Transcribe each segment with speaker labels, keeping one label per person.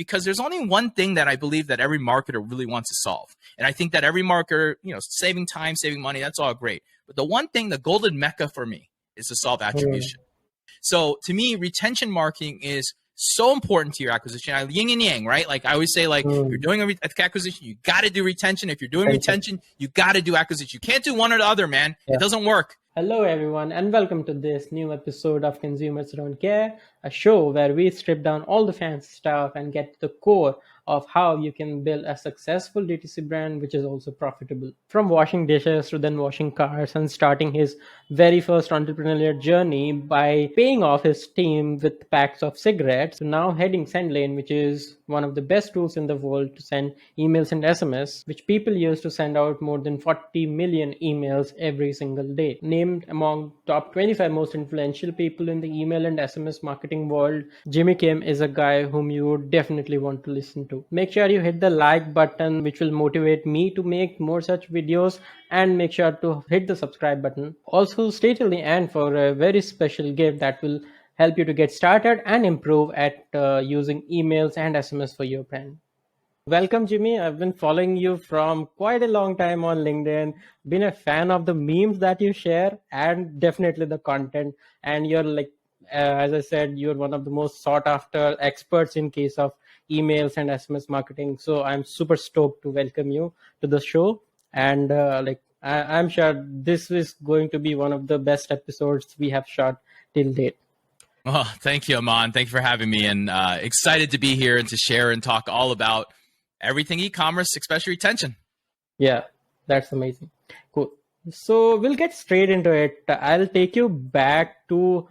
Speaker 1: because there's only one thing that I believe that every marketer really wants to solve. And I think that every marketer, saving time, saving money, that's all great. But the one thing, the golden mecca for me is to solve attribution. So to me, retention marketing is so important to your acquisition. Yin and yang, right? Like I always say, like if you're doing acquisition, you got to do retention. If you're doing retention, you got to do acquisition. You can't do one or the other, man. Yeah. It doesn't work.
Speaker 2: Hello, everyone, and welcome to this new episode of Consumers Don't Care, a show where we strip down all the fancy stuff and get to the core of how you can build a successful DTC brand which is also profitable. From washing dishes to then washing cars and starting his very first entrepreneurial journey by paying off his team with packs of cigarettes to now heading SendLane, which is one of the best tools in the world to send emails and SMS, which people use to send out more than 40 million emails every single day. Named among top 25 most influential people in the email and SMS marketing world, Jimmy Kim is a guy whom you would definitely want to listen to. Make sure you hit the like button, which will motivate me to make more such videos, and make sure to hit the subscribe button. Also, stay till the end for a very special gift that will help you to get started and improve at using emails and SMS for your brand. Welcome, Jimmy. I've been following you from quite a long time on LinkedIn, been a fan of the memes that you share and definitely the content. And you're like, as I said, you're one of the most sought after experts in case of emails and SMS marketing. So I'm super stoked to welcome you to the show. And I'm sure this is going to be one of the best episodes we have shot till date.
Speaker 1: Well, thank you, Aman. Thank you for having me, and excited to be here and to share and talk all about everything e-commerce, especially retention.
Speaker 2: Yeah, that's amazing. Cool. So we'll get straight into it. I'll take you back to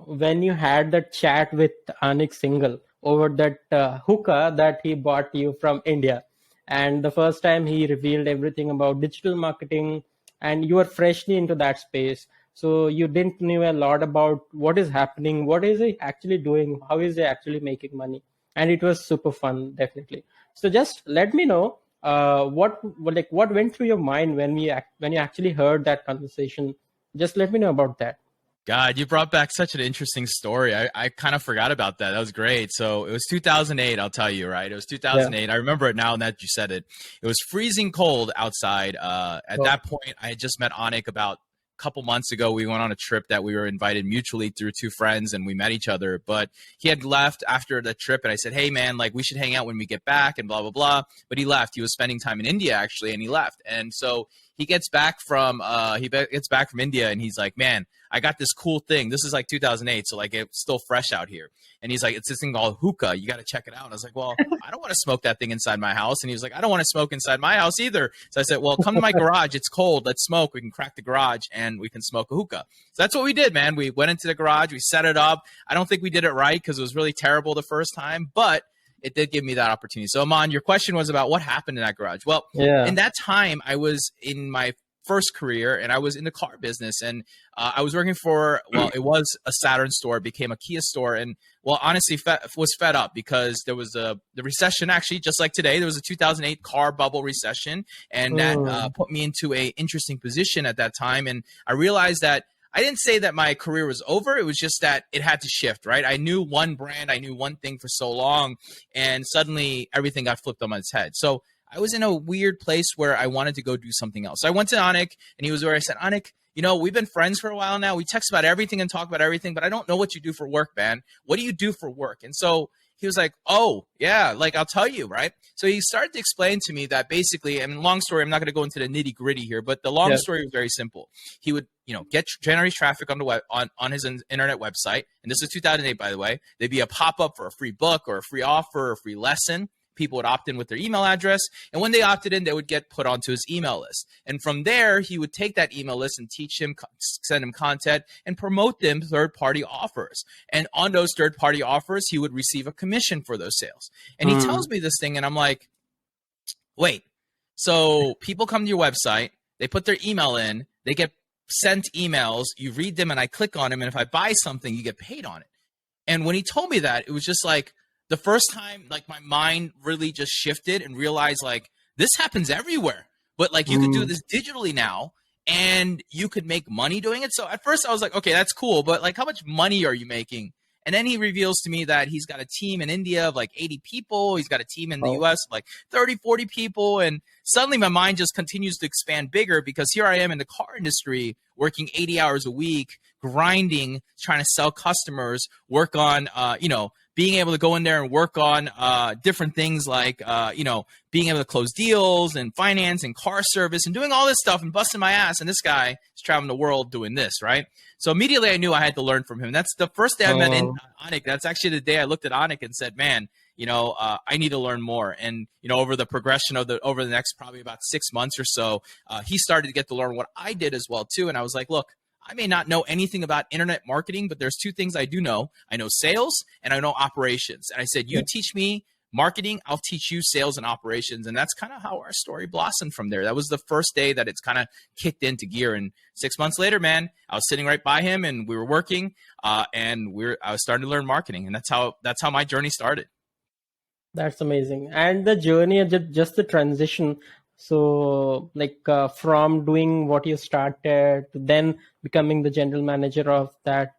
Speaker 2: when you had the chat with Anik Singhal over that hookah that he bought you from India. And the first time he revealed everything about digital marketing, and you were freshly into that space. So you didn't know a lot about what is happening, what is he actually doing, how is he actually making money. And it was super fun, definitely. So just let me know what went through your mind when you actually heard that conversation. Just let me know about that.
Speaker 1: God, you brought back such an interesting story. I kind of forgot about that. That was great. So it was 2008, I'll tell you, right? It was 2008. Yeah. I remember it now that you said it. It was freezing cold outside. At that point, I had just met Anik about couple months ago. We went on a trip that we were invited mutually through two friends, and we met each other, but he had left after the trip, and I said, hey man, like we should hang out when we get back and blah, blah, blah. But he left. He was spending time in India actually, and he left. And so he gets back from India, and he's like, man, I got this cool thing. This is like 2008. So like it's still fresh out here. And he's like, it's this thing called hookah. You got to check it out. And I was like, well, I don't want to smoke that thing inside my house. And he was like, I don't want to smoke inside my house either. So I said, well, come to my garage. It's cold. Let's smoke. We can crack the garage and we can smoke a hookah. So that's what we did, man. We went into the garage. We set it up. I don't think we did it right because it was really terrible the first time, but it did give me that opportunity. So Aman, your question was about what happened in that garage. Well, in that time, I was in my first career and I was in the car business, and I was working for, well, it was a Saturn store, became a Kia store, and well, honestly, was fed up because there was the recession. Actually, just like today, there was a 2008 car bubble recession, and that put me into a interesting position at that time. And I realized that I didn't say that my career was over. It was just that it had to shift, right? I knew one brand, I knew one thing for so long, and suddenly everything got flipped on its head. So I was in a weird place where I wanted to go do something else. So I went to Anik, and he was where I said, Anik, we've been friends for a while now. We text about everything and talk about everything, but I don't know what you do for work, man. What do you do for work? And so he was like, oh, yeah, like I'll tell you, right? So he started to explain to me that basically, and long story, I'm not going to go into the nitty gritty here, but the long story was very simple. He would, generate traffic on the web on his internet website. And this is 2008, by the way. There'd be a pop-up for a free book or a free offer or a free lesson. People would opt in with their email address. And when they opted in, they would get put onto his email list. And from there, he would take that email list and send him content and promote them third-party offers. And on those third-party offers, he would receive a commission for those sales. And he tells me this thing, and I'm like, wait, so people come to your website, they put their email in, they get sent emails, you read them, and I click on them, and if I buy something, you get paid on it. And when he told me that, it was just like, the first time, like my mind really just shifted and realized like this happens everywhere, but like you could do this digitally now and you could make money doing it. So at first I was like, okay, that's cool. But like how much money are you making And then he reveals to me that he's got a team in India of like 80 people. He's got a team in the
Speaker 2: Oh.
Speaker 1: US of like 30, 40 people. And suddenly my mind just continues to expand bigger because here I am in the car industry working 80 hours a week, grinding, trying to sell customers, work on, being able to go in there and work on different things like, being able to close deals and finance and car service and doing all this stuff and busting my ass. And this guy is traveling the world doing this, right? So immediately I knew I had to learn from him. That's the first day I met Anik. That's actually the day I looked at Anik and said, man, I need to learn more. And, over the progression of over the next probably about 6 months or so, he started to get to learn what I did as well too. And I was like, look, I may not know anything about internet marketing, but there's two things I do know. I know sales and I know operations. And I said, you teach me marketing, I'll teach you sales and operations. And that's kind of how our story blossomed from there. That was the first day that it's kind of kicked into gear. And 6 months later, man, I was sitting right by him and we were working and I was starting to learn marketing. And that's how my journey started.
Speaker 2: That's amazing. And the journey, just the transition. So, from doing what you started to then becoming the general manager of that,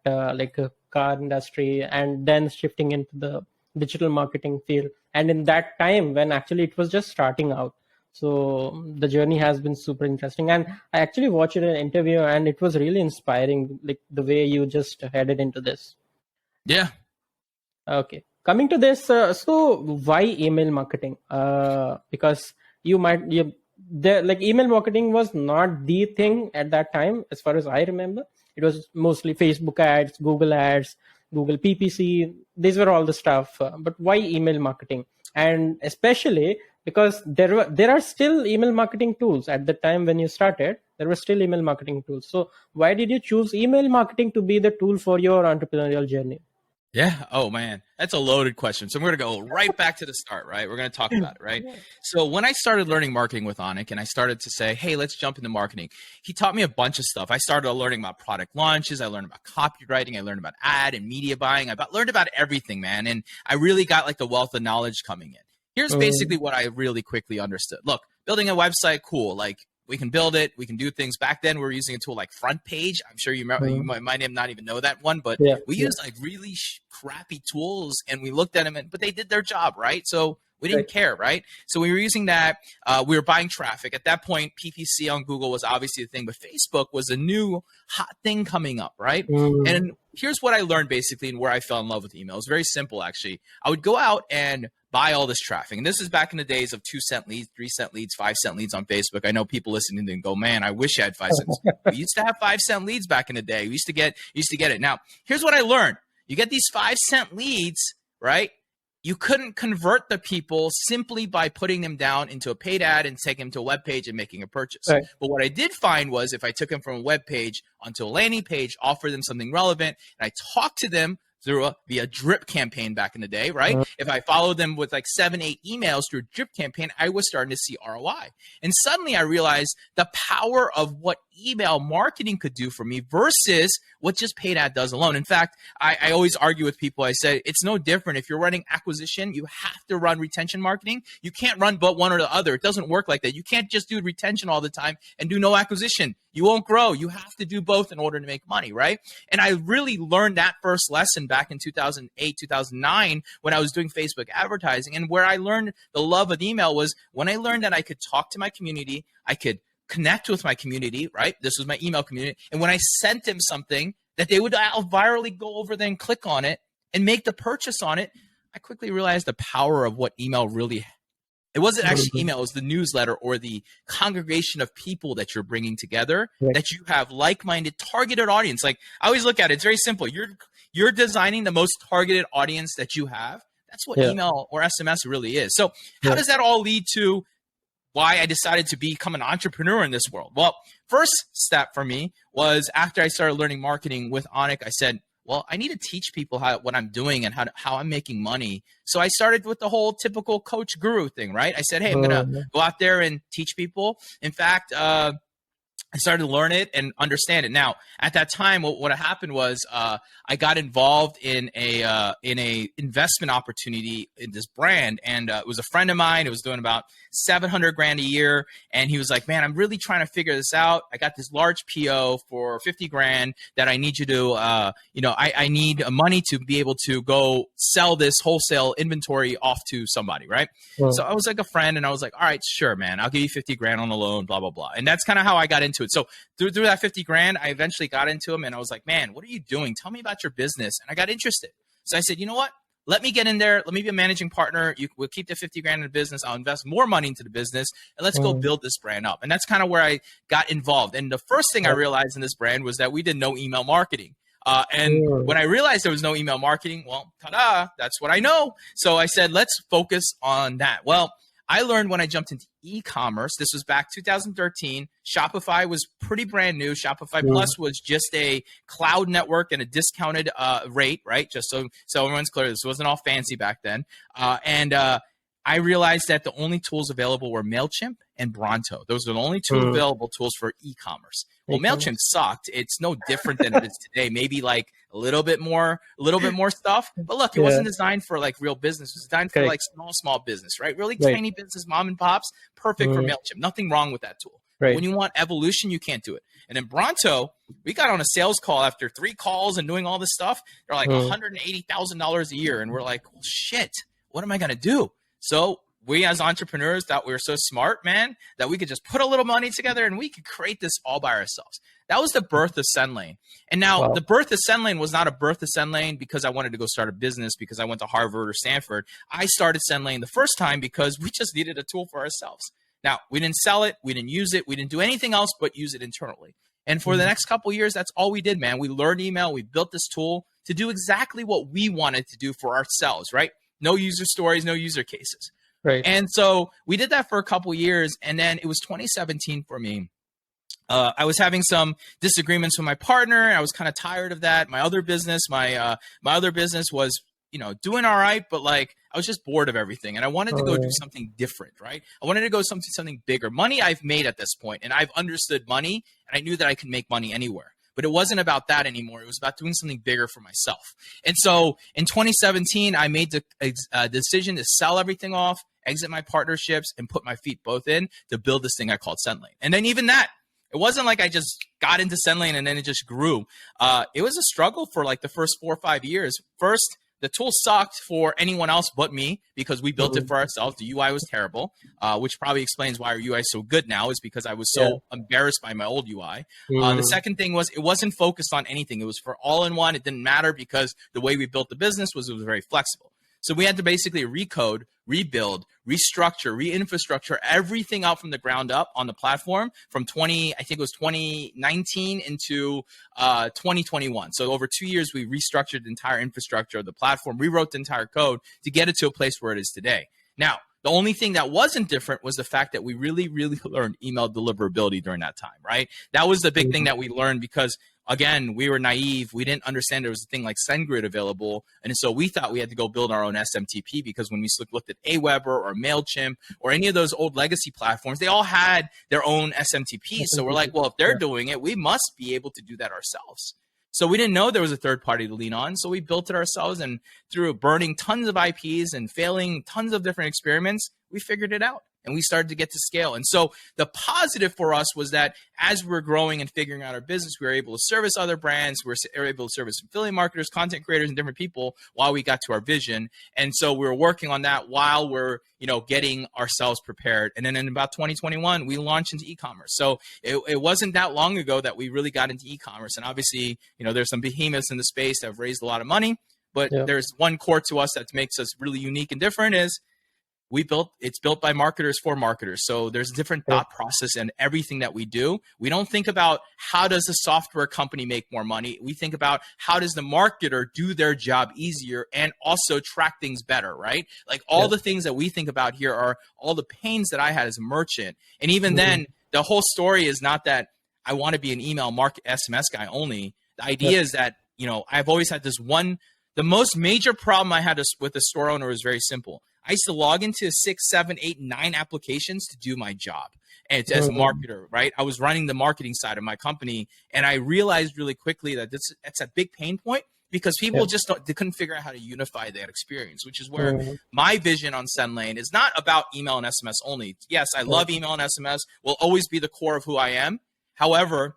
Speaker 2: car industry, and then shifting into the digital marketing field. And in that time, when actually it was just starting out. So the journey has been super interesting. And I actually watched an interview, and it was really inspiring, like the way you just headed into this.
Speaker 1: Yeah.
Speaker 2: Okay. Coming to this, so why email marketing? Because email marketing was not the thing at that time, as far as I remember. It was mostly Facebook ads, Google PPC. These were all the stuff. But why email marketing? And especially because there are still email marketing tools at the time when you started. There were still email marketing tools. So why did you choose email marketing to be the tool for your entrepreneurial journey?
Speaker 1: Yeah. Oh, man. That's a loaded question. So we're going to go right back to the start, right? We're going to talk about it, right? So when I started learning marketing with Anik and I started to say, hey, let's jump into marketing, he taught me a bunch of stuff. I started learning about product launches. I learned about copywriting. I learned about ad and media buying. I learned about everything, man. And I really got like the wealth of knowledge coming in. Here's basically what I really quickly understood. Look, building a website, cool. Like, we can build it. We can do things. Back then, we were using a tool like Front Page. I'm sure you might not even know that one, but we used like really crappy tools, and we looked at them, but they did their job, right? So we didn't care, right? So we were using that. We were buying traffic. At that point, PPC on Google was obviously the thing, but Facebook was a new hot thing coming up, right? And here's what I learned basically and where I fell in love with email. It was very simple, actually. I would go out and buy all this traffic. And this is back in the days of 2-cent leads, 3-cent leads, 5-cent leads on Facebook. I know people listening and go, man, I wish I had 5 cents. We used to have 5-cent leads back in the day. We used to get it. Now, here's what I learned. You get these 5-cent leads, right? You couldn't convert the people simply by putting them down into a paid ad and taking them to a web page and making a purchase. Right. But what I did find was if I took them from a web page onto a landing page, offered them something relevant, and I talked to them via drip campaign back in the day, right? If I followed them with like 7-8 emails through a drip campaign, I was starting to see ROI. And suddenly I realized the power of what email marketing could do for me versus what just paid ad does alone. In fact, I always argue with people. I say it's no different. If you're running acquisition, you have to run retention marketing. You can't run but one or the other. It doesn't work like that. You can't just do retention all the time and do no acquisition. You won't grow. You have to do both in order to make money, right? And I really learned that first lesson back in 2008, 2009 when I was doing Facebook advertising. And where I learned the love of email was when I learned that I could talk to my community, I could connect with my community, right? This was my email community. And when I sent them something that they would virally go over there and click on it and make the purchase on it, I quickly realized the power of what email really. It wasn't actually email, it was the newsletter or the congregation of people that you're bringing together, that you have like-minded targeted audience. Like I always look at it, it's very simple. You're designing the most targeted audience that you have. That's what email or SMS really is. So how does that all lead to why I decided to become an entrepreneur in this world? Well, first step for me was after I started learning marketing with Anik, I said, well, I need to teach people what I'm doing and how I'm making money. So I started with the whole typical coach guru thing, right? I said, hey, I'm going to go out there and teach people. In fact, I started to learn it and understand it. Now, at that time, what happened was I got involved in a investment opportunity in this brand, and it was a friend of mine. It was doing about 700 grand a year, and he was like, "Man, I'm really trying to figure this out. I got this large PO for 50 grand that I need you to, I need money to be able to go sell this wholesale inventory off to somebody, right?" So I was like a friend, and I was like, "All right, sure, man. I'll give you 50 grand on the loan, blah blah blah." And that's kind of how I got into it. So through that 50 grand, I eventually got into him, and I was like, "Man, what are you doing? Tell me about your business." And I got interested. So I said, "You know what? Let me get in there. Let me be a managing partner. We'll keep the 50 grand in the business. I'll invest more money into the business, and let's go build this brand up." And that's kind of where I got involved. And the first thing I realized in this brand was that we did no email marketing. And when I realized there was no email marketing, well, ta-da, that's what I know. So I said, let's focus on that. Well, I learned when I jumped into e-commerce, this was back 2013, Shopify was pretty brand new. Shopify Plus was just a cloud network and a discounted rate, right? Just so everyone's clear, this wasn't all fancy back then. I realized that the only tools available were MailChimp and Bronto. Those are the only two available tools for e-commerce. Well, MailChimp sucked. It's no different than it is today. Maybe like a little bit more stuff. But look, it wasn't designed for like real business. It was designed for like small business, right? Really tiny business, mom and pops, perfect for MailChimp. Nothing wrong with that tool. When you want evolution, you can't do it. And then Bronto, we got on a sales call after 3 calls and doing all this stuff. They're like $180,000 a year. And we're like, well, shit, what am I going to do? So we as entrepreneurs thought we were so smart, man, that we could just put a little money together and we could create this all by ourselves. That was the birth of SendLane. And now the birth of SendLane was not a birth of SendLane because I wanted to go start a business because I went to Harvard or Stanford. I started SendLane the first time because we just needed a tool for ourselves. Now, we didn't sell it. We didn't use it. We didn't do anything else but use it internally. And for the next couple of years, that's all we did, man. We learned email. We built this tool to do exactly what we wanted to do for ourselves, right? No user stories, no user cases.
Speaker 2: Right.
Speaker 1: And so we did that for a couple of years. And then it was 2017 for me. I was having some disagreements with my partner. I was kind of tired of that. My other business was, doing all right, but like I was just bored of everything. And I wanted to go do something different, right? I wanted to go something bigger. Money I've made at this point, and I've understood money, and I knew that I could make money anywhere. But it wasn't about that anymore. It was about doing something bigger for myself. And so in 2017, I made the decision to sell everything off, exit my partnerships, and put my feet both in to build this thing I called SendLane. And then even that, it wasn't like I just got into SendLane and then it just grew. It was a struggle for like the first 4 or 5 years. First, the tool sucked for anyone else but me because we built it for ourselves. The UI was terrible, which probably explains why our UI is so good now, is because I was so embarrassed by my old UI. The second thing was it wasn't focused on anything. It was for all-in-one. It didn't matter because the way we built the business was very flexible. So we had to basically recode, rebuild, restructure, re-infrastructure everything out from the ground up on the platform from 2019 into 2021. So over 2 years, we restructured the entire infrastructure of the platform, rewrote the entire code to get it to a place where it is today. Now, the only thing that wasn't different was the fact that we really, really learned email deliverability during that time, right? That was the big thing that we learned because, again, we were naive. We didn't understand there was a thing like SendGrid available. And so we thought we had to go build our own SMTP because when we looked at Aweber or MailChimp or any of those old legacy platforms, they all had their own SMTP. So we're like, well, if they're doing it, we must be able to do that ourselves. So we didn't know there was a third party to lean on. So we built it ourselves, and through burning tons of IPs and failing tons of different experiments, we figured it out. And we started to get to scale. And so the positive for us was that as we're growing and figuring out our business, we were able to service other brands. We were able to service affiliate marketers, content creators, and different people while we got to our vision. And so we were working on that while we're, getting ourselves prepared. And then in about 2021, we launched into e-commerce. So it wasn't that long ago that we really got into e-commerce. And obviously, there's some behemoths in the space that have raised a lot of money. But there's one core to us that makes us really unique and different is it's built by marketers for marketers. So there's a different thought process in everything that we do. We don't think about how does the software company make more money. We think about how does the marketer do their job easier and also track things better, right? Like all the things that we think about here are all the pains that I had as a merchant. And even then, the whole story is not that I want to be an email market SMS guy only. The idea is that, I've always had this one, the most major problem I had with the store owner was very simple. I used to log into 6, 7, 8, 9 applications to do my job. And as a marketer, right? I was running the marketing side of my company, and I realized really quickly that that's a big pain point because people just they couldn't figure out how to unify that experience, which is where my vision on SendLane is not about email and SMS only. Yes, I love email and SMS, will always be the core of who I am. However,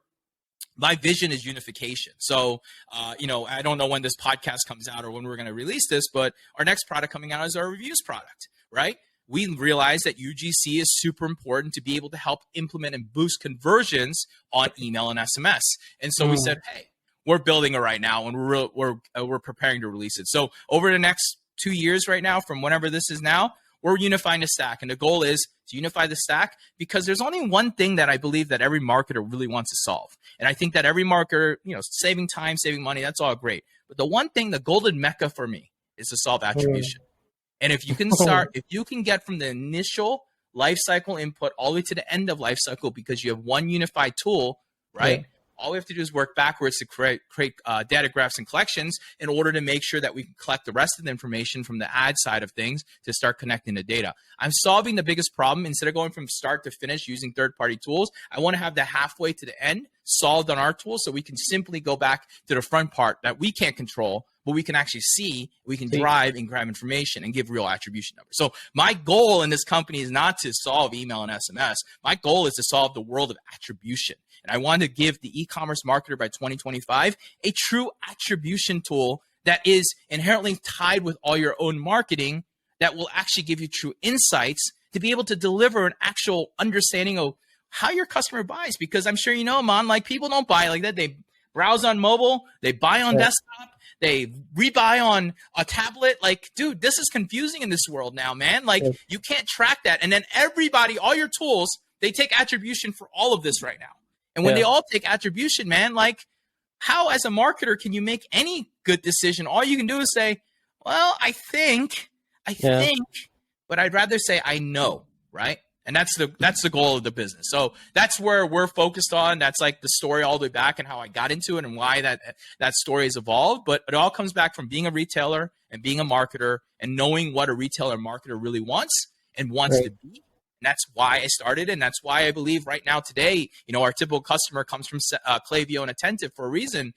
Speaker 1: my vision is unification. So, I don't know when this podcast comes out or when we're going to release this, but our next product coming out is our reviews product, right? We realize that UGC is super important to be able to help implement and boost conversions on email and SMS. And so we said, hey, we're building it right now, and we're preparing to release it. So over the next 2 years right now, from whenever this is now, we're unifying the stack. And the goal is to unify the stack because there's only one thing that I believe that every marketer really wants to solve. And I think that every marketer, saving time, saving money, that's all great. But the one thing, the golden mecca for me is to solve attribution. And if you can if you can get from the initial life cycle input all the way to the end of life cycle because you have one unified tool, right? All we have to do is work backwards to create data graphs and collections in order to make sure that we can collect the rest of the information from the ad side of things to start connecting the data. I'm solving the biggest problem. Instead of going from start to finish using third-party tools, I want to have the halfway to the end solved on our tool so we can simply go back to the front part that we can't control, but we can actually see, we can drive and grab information and give real attribution numbers. So my goal in this company is not to solve email and SMS. My goal is to solve the world of attribution. And I want to give the e-commerce marketer by 2025 a true attribution tool that is inherently tied with all your own marketing that will actually give you true insights to be able to deliver an actual understanding of how your customer buys. Because I'm sure man, like people don't buy like that. They browse on mobile, they buy on desktop, they rebuy on a tablet. Like, dude, this is confusing in this world now, man. Like you can't track that. And then everybody, all your tools, they take attribution for all of this right now. And when they all take attribution, man, like how as a marketer can you make any good decision? All you can do is say, well, I think, but I'd rather say I know, right? And that's the goal of the business. So that's where we're focused on. That's like the story all the way back and how I got into it and why that story has evolved. But it all comes back from being a retailer and being a marketer and knowing what a retailer marketer really wants and wants to be. And that's why I started. And that's why I believe right now today, our typical customer comes from Klaviyo and Attentive for a reason,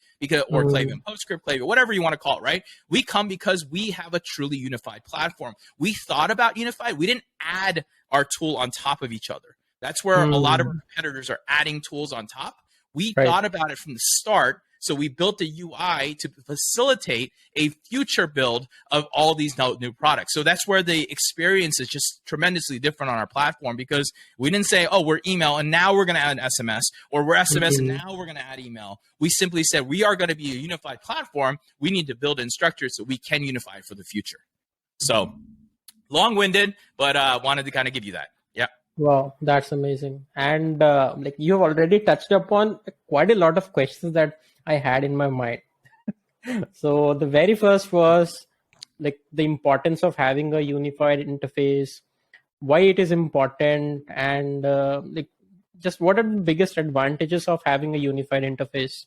Speaker 1: or Klaviyo and PostScript, Klaviyo, whatever you want to call it, right? We come because we have a truly unified platform. We thought about unified. We didn't add our tool on top of each other. That's where a lot of our competitors are adding tools on top. We thought about it from the start. So we built a UI to facilitate a future build of all these new products. So that's where the experience is just tremendously different on our platform because we didn't say, oh, we're email and now we're going to add SMS, or we're SMS and now we're going to add email. We simply said we are going to be a unified platform. We need to build in structures so we can unify for the future. So long-winded, but wanted to kind of give you that. Yeah.
Speaker 2: Wow, that's amazing. And like you have already touched upon quite a lot of questions that I had in my mind. So the very first was like the importance of having a unified interface, why it is important, and like just what are the biggest advantages of having a unified interface?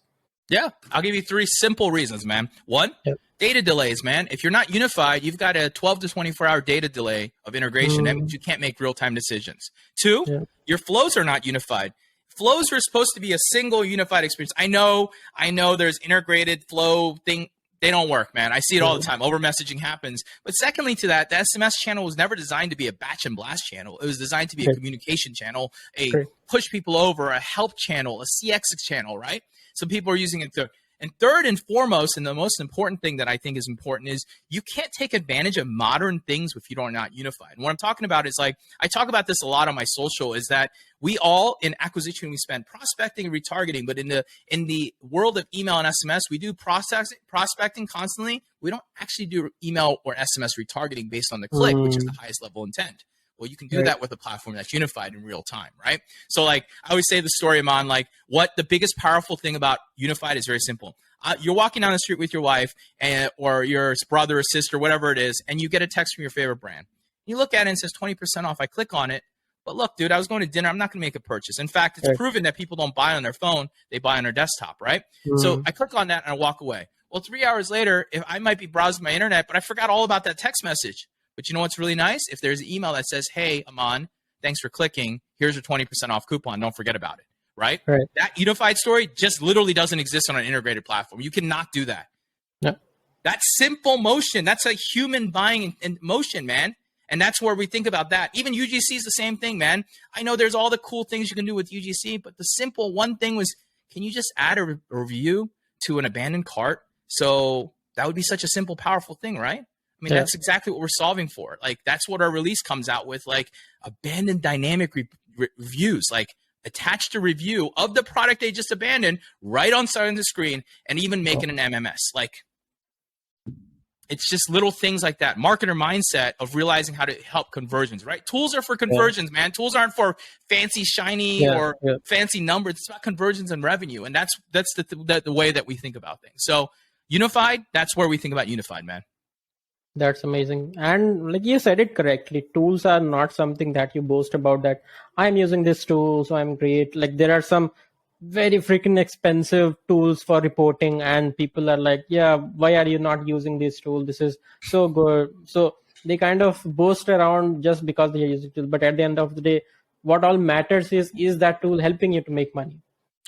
Speaker 1: Yeah, I'll give you 3 simple reasons, man. 1, data delays, man. If you're not unified, you've got a 12 to 24-hour data delay of integration. That means you can't make real-time decisions. 2, your flows are not unified. Flows are supposed to be a single unified experience. I know there's integrated flow thing. They don't work, man. I see it all the time. Over messaging happens. But secondly to that, the SMS channel was never designed to be a batch and blast channel. It was designed to be a communication channel, a push people over, a help channel, a CX channel, right? So people are using it to. And third and foremost, and the most important thing that I think is important is you can't take advantage of modern things if you are not unified. And what I'm talking about is like, I talk about this a lot on my social, is that we all in acquisition, we spend prospecting and retargeting, but in the world of email and SMS, we do prospecting constantly. We don't actually do email or SMS retargeting based on the click, which is the highest level intent. Well, you can do that with a platform that's unified in real time, right? So like I always say the story, Aman, like what the biggest powerful thing about unified is very simple. You're walking down the street with your wife or your brother or sister, whatever it is, and you get a text from your favorite brand. You look at it and it says 20% off. I click on it. But look, dude, I was going to dinner. I'm not going to make a purchase. In fact, it's proven that people don't buy on their phone. They buy on their desktop, right? So I click on that and I walk away. Well, 3 hours later, if I might be browsing my internet, but I forgot all about that text message. But you know what's really nice? If there's an email that says, hey, Aman, thanks for clicking. Here's your 20% off coupon. Don't forget about it, right?
Speaker 2: Right.
Speaker 1: That unified story just literally doesn't exist on an integrated platform. You cannot do that.
Speaker 2: Yeah.
Speaker 1: That simple motion, that's a human buying in motion, man. And that's where we think about that. Even UGC is the same thing, man. I know there's all the cool things you can do with UGC, but the simple one thing was, can you just add a review to an abandoned cart? So that would be such a simple, powerful thing, right? I mean, that's exactly what we're solving for. Like, that's what our release comes out with, like abandoned dynamic reviews, like attached a review of the product they just abandoned right on side of the screen, and even making an MMS. Like, it's just little things like that. Marketer mindset of realizing how to help conversions, right? Tools are for conversions, man. Tools aren't for fancy, shiny or fancy numbers. It's about conversions and revenue. And that's the way that we think about things. So unified, that's where we think about unified, man.
Speaker 2: That's amazing. And like you said it correctly, tools are not something that you boast about that I'm using this tool, so I'm great. Like, there are some very freaking expensive tools for reporting, and people are like, yeah, why are you not using this tool? This is so good. So they kind of boast around just because they are using tool. But at the end of the day, what all matters is that tool helping you to make money?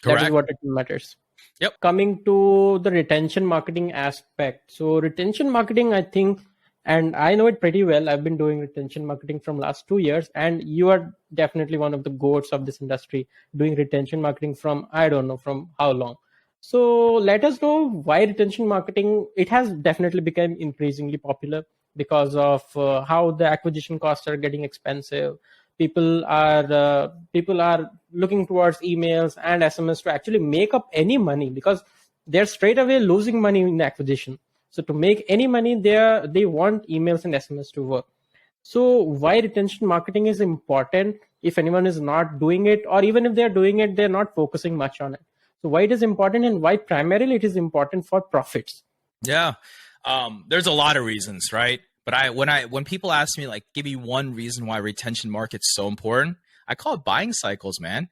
Speaker 1: Correct.
Speaker 2: That is what it matters.
Speaker 1: Yep.
Speaker 2: Coming to the retention marketing aspect. So retention marketing, I think, and I know it pretty well. I've been doing retention marketing from last 2 years, and you are definitely one of the goats of this industry, doing retention marketing from, I don't know, from how long. So let us know why retention marketing, it has definitely become increasingly popular because of how the acquisition costs are getting expensive. People are looking towards emails and SMS to actually make up any money, because they're straight away losing money in acquisition. So to make any money, they want emails and SMS to work. So why retention marketing is important if anyone is not doing it, or even if they're doing it, they're not focusing much on it. So why it is important, and why primarily it is important for profits?
Speaker 1: Yeah. There's a lot of reasons, right? But when people ask me, like, give me one reason why retention market's so important, I call it buying cycles, man.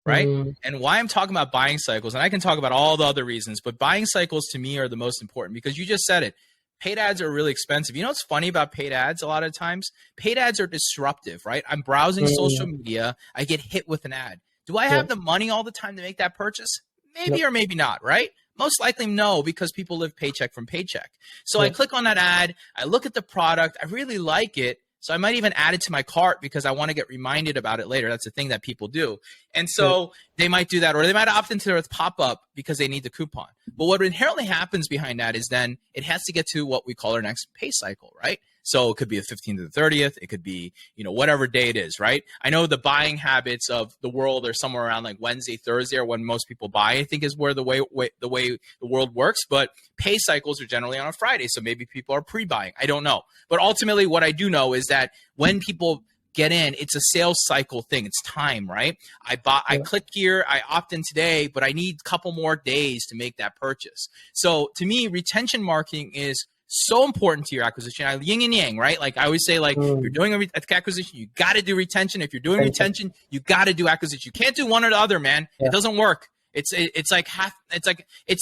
Speaker 1: Right? And why I'm talking about buying cycles, and I can talk about all the other reasons, but buying cycles to me are the most important, because you just said it. Paid ads are really expensive. You know what's funny about paid ads? A lot of times, paid ads are disruptive, right? I'm browsing social media. I get hit with an ad. Do I have the money all the time to make that purchase? Maybe or maybe not, right? Most likely no, because people live paycheck from paycheck. So I click on that ad. I look at the product. I really like it. So I might even add it to my cart because I want to get reminded about it later. That's the thing that people do. And so they might do that, or they might opt into their pop-up because they need the coupon. But what inherently happens behind that is then it has to get to what we call our next pay cycle, right? So it could be the 15th to the 30th. It could be, whatever day it is, right? I know the buying habits of the world are somewhere around like Wednesday, Thursday, or when most people buy, I think is where the way the world works. But pay cycles are generally on a Friday. So maybe people are pre-buying. I don't know. But ultimately, what I do know is that when people get in, it's a sales cycle thing. It's time, right? I click here, I opt in today, but I need a couple more days to make that purchase. So to me, retention marketing is so important to your acquisition. Yin and yang, right? Like I always say, like if you're doing acquisition, you got to do retention. If you're doing retention, you got to do acquisition. You can't do one or the other, man. It doesn't work. It's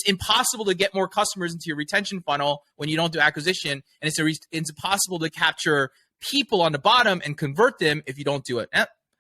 Speaker 1: impossible to get more customers into your retention funnel when you don't do acquisition, and it's impossible to capture people on the bottom and convert them if you don't do it.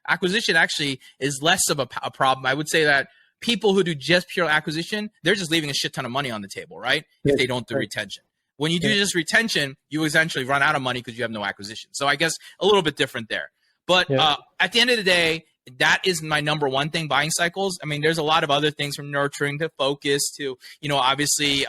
Speaker 1: Acquisition actually is less of a problem. I would say that people who do just pure acquisition, they're just leaving a shit ton of money on the table, right? If they don't do retention. When you do just retention, you essentially run out of money because you have no acquisition. So I guess a little bit different there. But at the end of the day, that is my number one thing, buying cycles. I mean, there's a lot of other things from nurturing to focus to, obviously,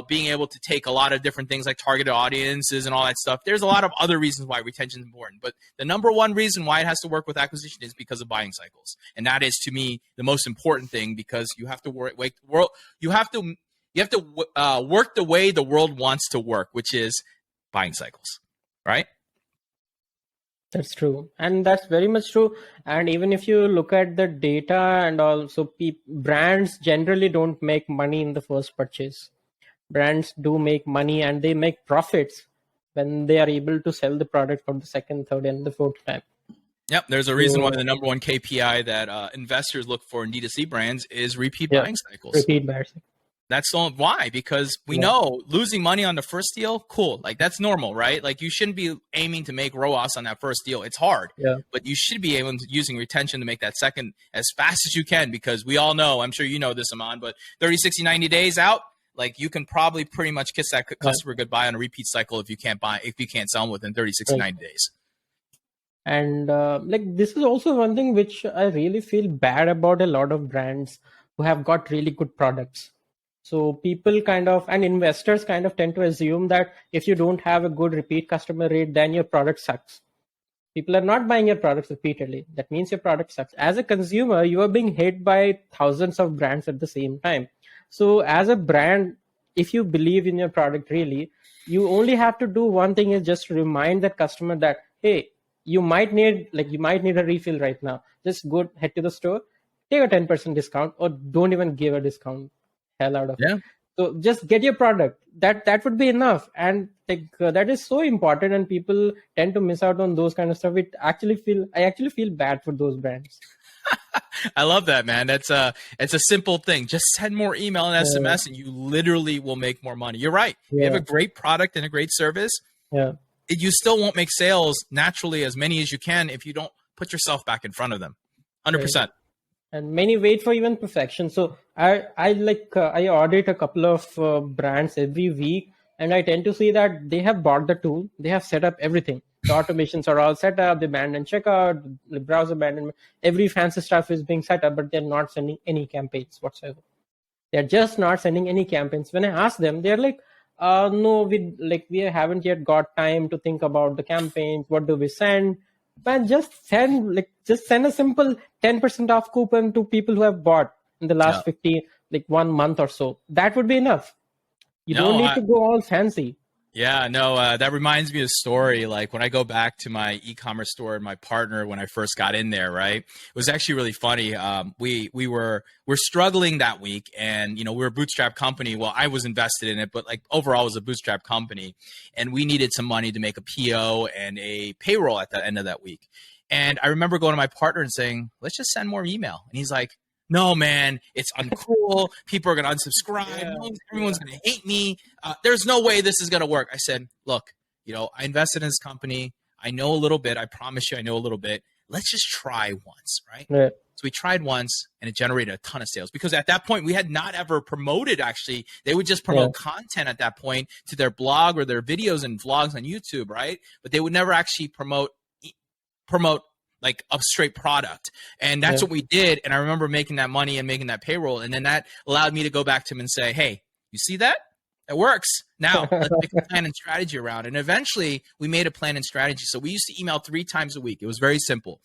Speaker 1: being able to take a lot of different things like targeted audiences and all that stuff. There's a lot of other reasons why retention is important. But the number one reason why it has to work with acquisition is because of buying cycles. And that is, to me, the most important thing, because you have to work the way the world wants to work, which is buying cycles, right?
Speaker 2: That's true. And that's very much true. And even if you look at the data, and also brands generally don't make money in the first purchase. Brands do make money, and they make profits when they are able to sell the product for the second, third, and the fourth time.
Speaker 1: Yep. There's a reason why the number one KPI that investors look for in D2C brands is repeat buying cycles.
Speaker 2: Repeat buying cycles.
Speaker 1: That's why, because we
Speaker 2: Yeah.
Speaker 1: know losing money on the first deal, cool. Like that's normal, right? Like you shouldn't be aiming to make ROAS on that first deal. It's hard,
Speaker 2: Yeah.
Speaker 1: but you should be able to using retention to make that second as fast as you can, because we all know, I'm sure you know this, Aman, but 30, 60, 90 days out, like you can probably pretty much kiss that customer goodbye on a repeat cycle if you can't sell them within 30, 60,
Speaker 2: Right.
Speaker 1: 90 days.
Speaker 2: And like this is also one thing which I really feel bad about a lot of brands who have got really good products. So people kind of, and investors kind of tend to assume that if you don't have a good repeat customer rate, then your product sucks. People are not buying your products repeatedly. That means your product sucks. As a consumer, you are being hit by thousands of brands at the same time. So as a brand, if you believe in your product really, you only have to do one thing, is just remind that customer that, hey, you might need a refill right now. Just go head to the store, take a 10% discount, or don't even give a discount. Hell out of it.
Speaker 1: Yeah.
Speaker 2: So just get your product. That would be enough. And like that is so important, and people tend to miss out on those kind of stuff. I actually feel bad for those brands.
Speaker 1: I love that, man. It's a simple thing. Just send more email and SMS, and you literally will make more money. You're right. You have a great product and a great service.
Speaker 2: Yeah.
Speaker 1: You still won't make sales naturally as many as you can if you don't put yourself back in front of them. 100%.
Speaker 2: And many wait for even perfection. So I audit a couple of brands every week, and I tend to see that they have bought the tool, they have set up everything. The automations are all set up, the abandoned checkout, the browser abandonment, every fancy stuff is being set up, but they're not sending any campaigns whatsoever. They're just not sending any campaigns. When I ask them, they're like, no, we haven't yet got time to think about the campaigns. What do we send? Man, just send a simple 10% off coupon to people who have bought in the last 1 month or so. That would be enough. You don't need to go all fancy.
Speaker 1: Yeah, no, that reminds me of a story. Like when I go back to my e-commerce store and my partner, when I first got in there, right? It was actually really funny. We're struggling that week, and we're a bootstrap company. Well, I was invested in it, but like overall it was a bootstrap company, and we needed some money to make a PO and a payroll at the end of that week. And I remember going to my partner and saying, let's just send more email. And he's like, no, man, it's uncool. People are going to unsubscribe. Everyone's going to hate me. There's no way this is going to work. I said, look, I invested in this company. I know a little bit. I promise you I know a little bit. Let's just try once, right?
Speaker 2: Yeah.
Speaker 1: So we tried once, and it generated a ton of sales, because at that point we had not ever promoted. Actually, they would just promote content at that point to their blog or their videos and vlogs on YouTube, right? But they would never actually promote like a straight product. And that's what we did. And I remember making that money and making that payroll. And then that allowed me to go back to him and say, hey, you see that? It works. Now let's make a plan and strategy around it. And eventually we made a plan and strategy. So we used to email 3 times a week. It was very simple.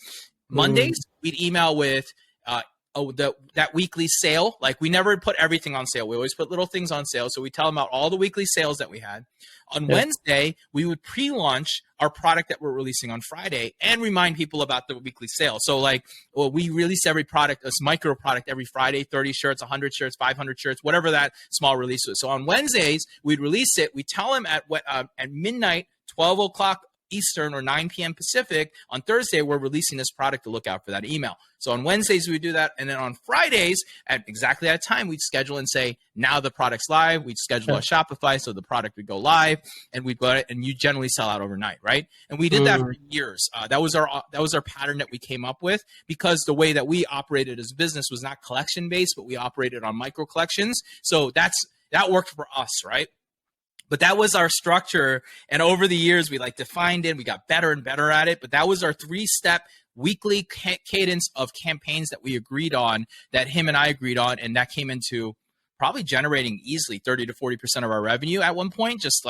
Speaker 1: Mondays, we'd email with that weekly sale. Like we never put everything on sale. We always put little things on sale. So we tell them about all the weekly sales that we had. On Wednesday, we would pre-launch our product that we're releasing on Friday and remind people about the weekly sale. So we release every product, this micro product every Friday, 30 shirts, 100 shirts, 500 shirts, whatever that small release was. So on Wednesdays, we'd release it. We tell them at midnight, 12 o'clock Eastern or 9 p.m. Pacific. On Thursday, we're releasing this product to look out for that email. So on Wednesdays, we do that. And then on Fridays, at exactly that time, we'd schedule and say, now the product's live. We'd schedule a Shopify so the product would go live, and we'd go, and you generally sell out overnight, right? And we did that for years. That was our pattern that we came up with, because the way that we operated as a business was not collection based, but we operated on micro collections. So that worked for us, right? But that was our structure. And over the years, we defined it. We got better and better at it. But that was our 3-step weekly cadence of campaigns that we agreed on, that him and I agreed on. And that came into probably generating easily 30 to 40% of our revenue at one point, just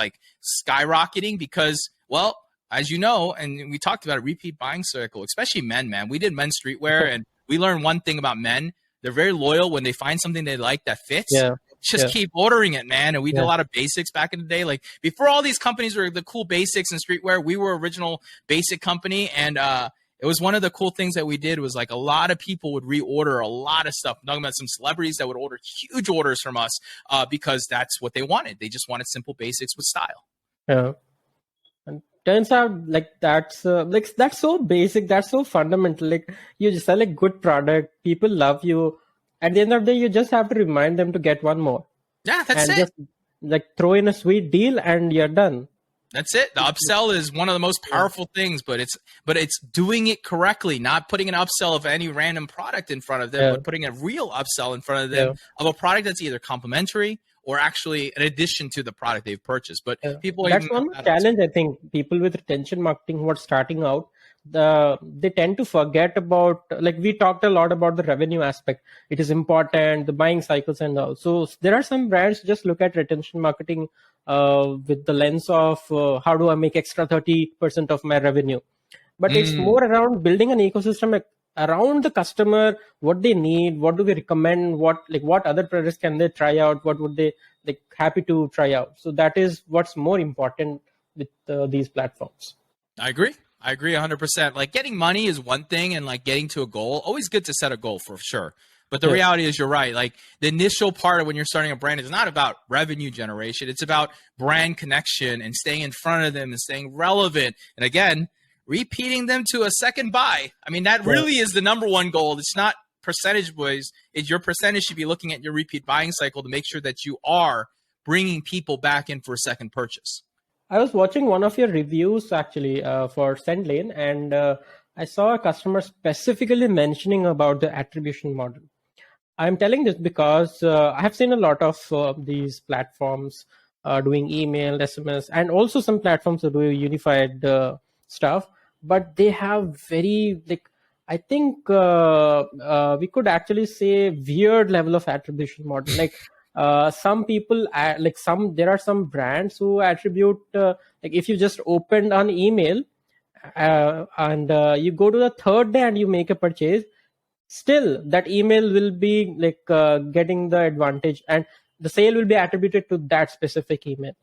Speaker 1: skyrocketing, because, well, as you know, and we talked about a repeat buying cycle, especially men, man. We did men's streetwear, and we learned one thing about men. They're very loyal. When they find something they like that fits, just keep ordering it, man. And we did a lot of basics back in the day. Like before all these companies were the cool basics and streetwear, we were original basic company. And it was one of the cool things that we did was a lot of people would reorder a lot of stuff. I'm talking about some celebrities that would order huge orders from us because that's what they wanted. They just wanted simple basics with style.
Speaker 2: Yeah. And turns out that's so basic, that's so fundamental. You just sell a good product, people love you. At the end of the day, you just have to remind them to get one more.
Speaker 1: Yeah, that's
Speaker 2: and
Speaker 1: it.
Speaker 2: just like throw in a sweet deal and you're done.
Speaker 1: That's it. The upsell is one of the most
Speaker 2: Yeah,
Speaker 1: powerful things, but it's doing it correctly, not putting an upsell of any random product in front of them,
Speaker 2: yeah,
Speaker 1: but putting a real upsell in front of them
Speaker 2: yeah.
Speaker 1: of a product that's either complementary or actually an addition to the product they've purchased. But
Speaker 2: Yeah.
Speaker 1: people
Speaker 2: That's
Speaker 1: ignore
Speaker 2: one more
Speaker 1: that also.
Speaker 2: challenge. I think people with retention marketing who are starting out, they tend to forget about, like we talked a lot about the revenue aspect. It is important, the buying cycles and all. So there are some brands just look at retention marketing with the lens of how do I make extra 30% of my revenue. But it's
Speaker 1: Mm,
Speaker 2: more around building an ecosystem, like, around the customer, what they need, what do we recommend, what other products can they try out, what would they like happy to try out. So that is what's more important with these platforms.
Speaker 1: I agree. I agree 100%. Like getting money is one thing and like getting to a goal, always good to set a goal for sure. But the
Speaker 2: Yeah,
Speaker 1: reality is you're right. Like the initial part of when you're starting a brand is not about revenue generation. It's about brand connection and staying in front of them and staying relevant. And again, repeating them to a second buy. I mean, that
Speaker 2: yeah.
Speaker 1: really is the number one goal. It's not percentage wise. It's your percentage should be looking at your repeat buying cycle to make sure that you are bringing people back in for a second purchase.
Speaker 2: I was watching one of your reviews actually for Sendlane, and I saw a customer specifically mentioning about the attribution model. I'm telling this because I have seen a lot of these platforms doing email, SMS, and also some platforms that do unified stuff. But they have very, like, I think we could actually say weird level of attribution model. Like some people, like some there are some brands who attribute like if you just opened an email and you go to the third day and you make a purchase, still that email will be like getting the advantage and the sale will be attributed to that specific email.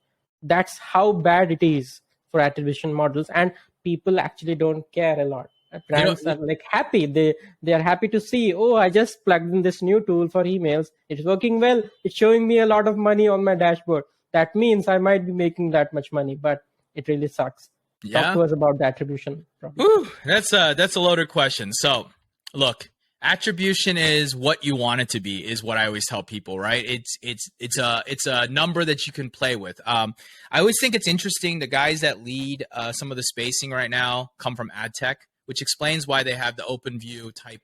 Speaker 2: That's how bad it is for attribution models, and people actually don't care a lot.
Speaker 1: You know,
Speaker 2: Brands are like happy, they are happy to see, oh, I just plugged in this new tool for emails, it's working well, it's showing me a lot of money on my dashboard, that means I might be making that much money, but it really sucks. Talk
Speaker 1: yeah.
Speaker 2: to us about the attribution problem.
Speaker 1: Whew, that's a loaded question. So, look, attribution is what you want it to be. Is what I always tell people, right? It's a number that you can play with. I always think it's interesting. The guys that lead some of the spacing right now come from ad tech, which explains why they have the open view type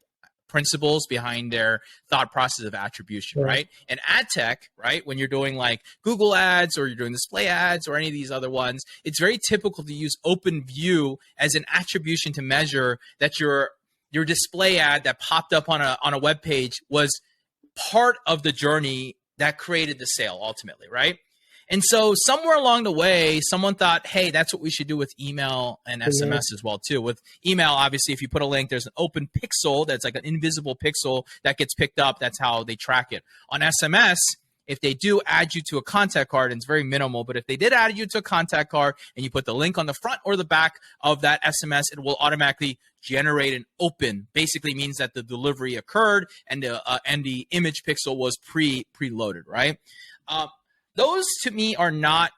Speaker 1: principles behind their thought process of attribution,
Speaker 2: Yeah.
Speaker 1: right? And ad tech, right, when you're doing like Google ads or you're doing display ads or any of these other ones, it's very typical to use open view as an attribution to measure that your display ad that popped up on a web page was part of the journey that created the sale ultimately, right? And so somewhere along the way, someone thought, hey, that's what we should do with email and
Speaker 2: Yeah.
Speaker 1: SMS as well, too. With email, obviously, if you put a link, there's an open pixel that's like an invisible pixel that gets picked up. That's how they track it. On SMS, if they do add you to a contact card, and it's very minimal, but if they did add you to a contact card and you put the link on the front or the back of that SMS, it will automatically generate an open. Basically means that the delivery occurred and the image pixel was preloaded, right? Those to me are not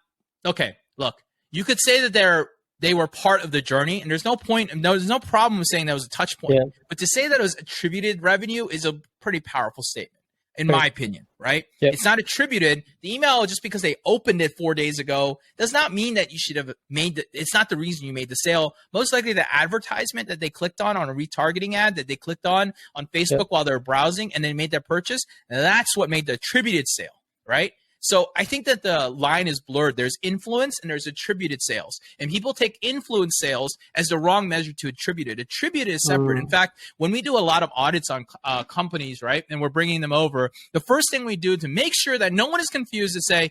Speaker 1: okay. Look, you could say that they were part of the journey, and there's no point, there's no problem with saying that was a touch point.
Speaker 2: Yeah.
Speaker 1: But to say that it was attributed revenue is a pretty powerful statement, in my
Speaker 2: Correct.
Speaker 1: opinion, right?
Speaker 2: Yeah.
Speaker 1: It's not attributed. The email, just because they opened it 4 days ago, does not mean that you should have it's not the reason you made the sale. Most likely the advertisement that they clicked on a retargeting ad that they clicked on Facebook
Speaker 2: Yeah.
Speaker 1: while they're browsing and then made their purchase, that's what made the attributed sale, right? So I think that the line is blurred. There's influence and there's attributed sales. And people take influence sales as the wrong measure to attributed. Attributed is separate. In
Speaker 2: Mm.
Speaker 1: fact, when we do a lot of audits on companies, right, and we're bringing them over, the first thing we do to make sure that no one is confused is say,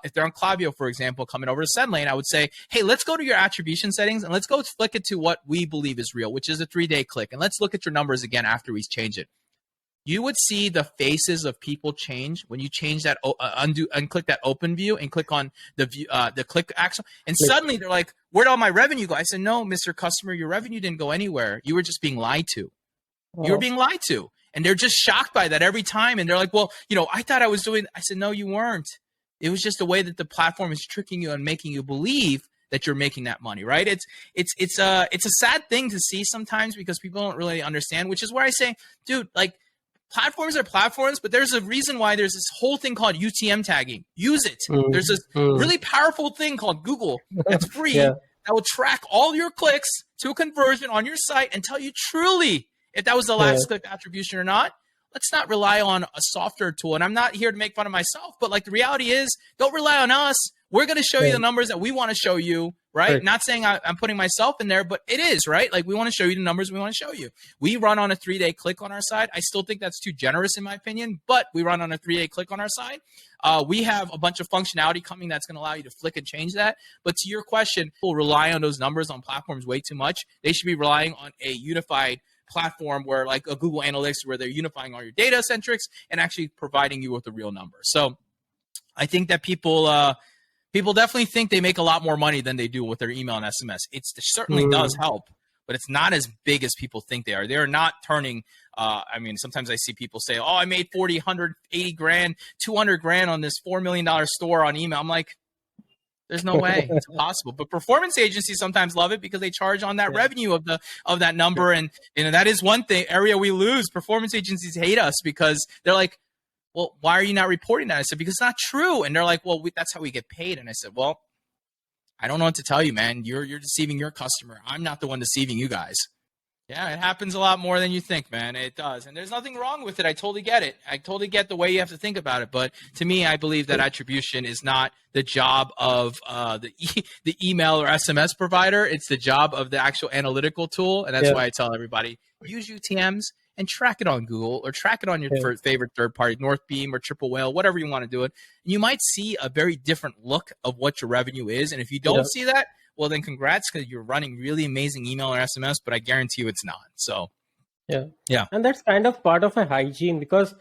Speaker 1: if they're on Klaviyo, for example, coming over to SendLane, I would say, hey, let's go to your attribution settings and let's go flick it to what we believe is real, which is a 3-day click. And let's look at your numbers again after we change it. You would see the faces of people change when you change that undo and click that open view and click on the view, the click action, and
Speaker 2: Like,
Speaker 1: suddenly they're like, "Where'd all my revenue go?" I said, "No, Mr. Customer, your revenue didn't go anywhere. You were just being lied to. You were
Speaker 2: oh,
Speaker 1: being lied to." And they're just shocked by that every time. And they're like, "Well, I thought I was doing." I said, "No, you weren't. It was just the way that the platform is tricking you and making you believe that you're making that money, right?" It's a sad thing to see sometimes because people don't really understand. Which is where I say, dude, like, platforms are platforms, but there's a reason why there's this whole thing called UTM tagging. Use it. There's this really powerful thing called Google that's free
Speaker 2: Yeah.
Speaker 1: that will track all your clicks to a conversion on your site and tell you truly if that was the last click attribution or not. Let's not rely on a software tool. And I'm not here to make fun of myself, but like the reality is, don't rely on us. We're going to show you the numbers that we want to show you, right? Not saying I'm putting myself in there, but it is, right? Like we want to show you the numbers we want to show you. We run on a 3-day click on our side. I still think that's too generous in my opinion, but we run on a 3-day click on our side. We have a bunch of functionality coming that's going to allow you to flick and change that. But to your question, people rely on those numbers on platforms way too much. They should be relying on a unified platform where like a Google Analytics where they're unifying all your data centrics and actually providing you with a real number. So I think that people definitely think they make a lot more money than they do with their email and SMS. It certainly does help, but it's not as big as people think they are. They're not turning, I mean, sometimes I see people say, oh, I made 40, 180 grand, 200 grand on this $4 million store on email. I'm like, there's no way. It's impossible. But performance agencies sometimes love it because they charge on that revenue of that number. And that is one area we lose. Performance agencies hate us because they're like, well, why are you not reporting that? I said, because it's not true. And they're like, well, that's how we get paid. And I said, well, I don't know what to tell you, man. You're deceiving your customer. I'm not the one deceiving you guys. Yeah, it happens a lot more than you think, man. It does. And there's nothing wrong with it. I totally get it. I totally get the way you have to think about it. But to me, I believe that attribution is not the job of the email or SMS provider. It's the job of the actual analytical tool. And that's why I tell everybody, use UTMs and track it on Google or track it on your favorite third party, Northbeam or Triple Whale, whatever you want to do it. And you might see a very different look of what your revenue is. And if you don't see that, well, then congrats because you're running really amazing email or SMS, but I guarantee you it's not. So, yeah.
Speaker 2: And that's kind of part of a hygiene because